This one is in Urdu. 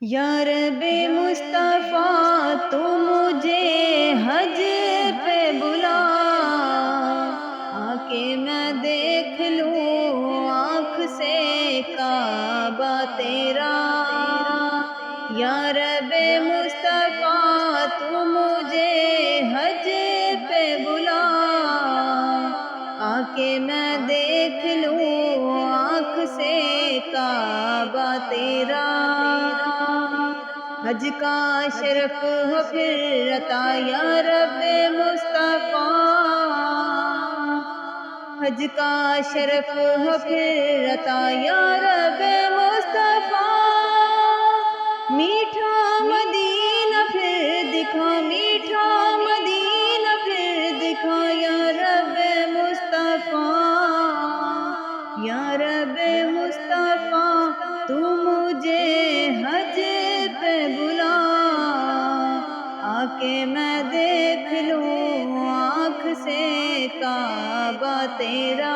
یا رب مصطفیٰ تو مجھے حج پہ بلا، آ کے میں دیکھ لوں آنکھ سے کعبہ تیرا۔ یا رب مصطفیٰ تو مجھے حج پہ بلا، آ کے میں دیکھ لوں آنکھ سے کعبہ تیرا۔ حج کا شرف ہو پھر عطا یا رب مصطفیٰ، حج کا شرف ہو پھر عطا یا رب مصطفیٰ۔ میٹھا مدینہ پھر دکھا، میٹھا مدینہ پھر دکھا یا رب مصطفیٰ۔ یا رب مصطفیٰ تو مجھے حج پہ بلا، آ کے میں دیکھ لوں آنکھ سے کعبہ تیرا۔